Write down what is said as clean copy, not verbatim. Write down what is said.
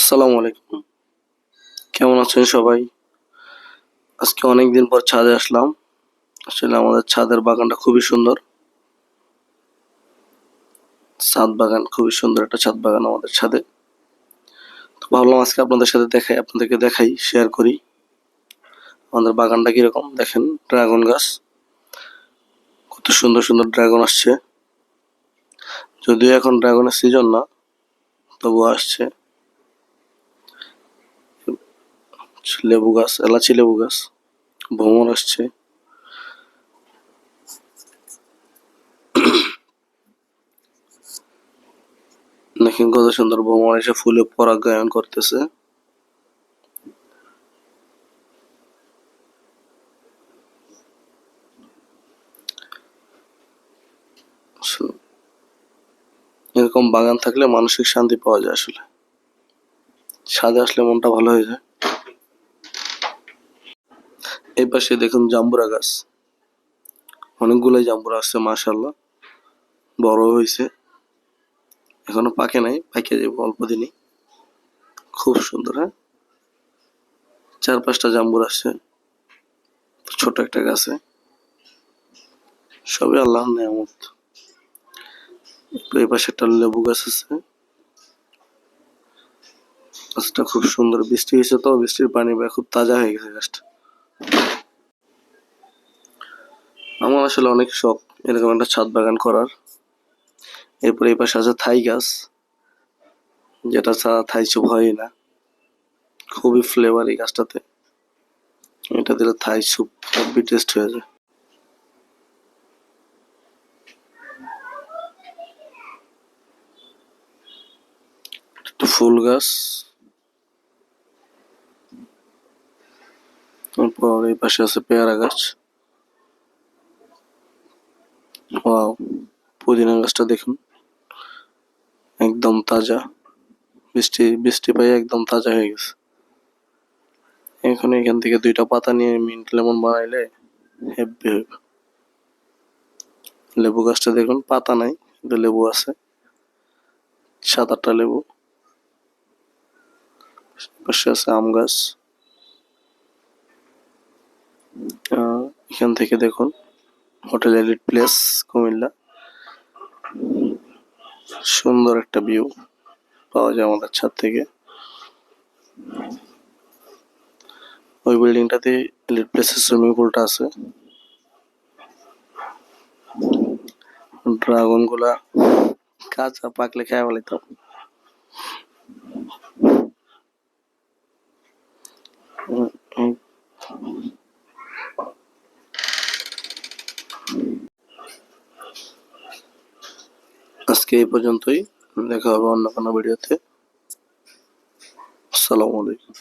আসসালামু আলাইকুম। কেমন আছেন সবাই? আজকে অনেকদিন পর ছাদে আসলাম। আসলে আমাদের ছাদের বাগানটা খুবই সুন্দর। ছাদ বাগান খুবই সুন্দর একটা ছাদ বাগান আমাদের ছাদে। তো ভাবলাম আজকে আপনাদেরকে দেখাই, শেয়ার করি। আমাদের বাগানটা কিরকম দেখেন, ড্রাগন গাছ। কত সুন্দর সুন্দর ড্রাগন আসছে। যদিও এখন ড্রাগনের সিজন না, তবুও আসছে। লেবু গাছ, এলাচি লেবু গাছ, ভ্রমর আসছে। দেখেন কত সুন্দর ভ্রমর এসে ফুলে পরাগায়ন করতেছে। এরকম বাগান থাকলে মানসিক শান্তি পাওয়া যায় আসলে। ছাদে আসলে মনটা ভালো হয়ে যায়। এই পাশে দেখুন জাম্বুরা গাছ। অনেকগুলাই জাম্বুরা আসছে মাশাআল্লাহ। বড় হয়েছে। এখনো পাকে নাই, পাকে যাবে অল্প দিনই। খুব সুন্দর, হ্যাঁ? 4-5টা জাম্বুরা আসছে ছোট একটা গাছে। সবই আল্লাহর নেয়ামত। এই পাশে একটা লেবু গাছ আছে। গাছটা খুব সুন্দর, বৃষ্টি হয়েছে তো, বৃষ্টির পানি বেয়ে খুব তাজা হয়ে গেছে গাছটা। আমার আসলে অনেক শখ এরকম একটা ছাদ বাগান করার। এরপরে এই পাশে আছে থাই গাছ, যেটা ছাড়া থাই স্যুপ হয়ই না। খুবই ফ্লেভার এই গাছটাতে। এটা দিলে থাই স্যুপ হেব্বি টেস্ট হয়ে যায়। একটা ফুল গাছ। তারপর এই পাশে আছে পেয়ারা গাছ। ওয়াও! পুদিনা গাছটা দেখুন, একদম তাজা। বৃষ্টি বৃষ্টি পেয়ে একদম তাজা হয়ে গেছে। এখন এখান থেকে 2টা পাতা নিয়ে মিন্ট লেমন বানাইলে হেব্বি হবে। লেবু গাছটা দেখুন, পাতা নাই কিন্তু লেবু আছে। 7-8টা লেবু। পাশে আছে আম গাছ। এখান থেকে দেখুন হোটেল এলিট প্লেস কুমিল্লা। সুন্দর একটা ভিউ পাওয়া যায় আমাদের ছাদ থেকে। ওই বিল্ডিংটাতে এলিট প্লেসের সুইমিং পুলটা আছে। ড্রাগন গুলা কাঁচা পাকলে খেয়ে ফেলাইতাম। আজকে এই পর্যন্তই। দেখা হবে অন্য কোনো ভিডিওতে। আসসালামু আলাইকুম।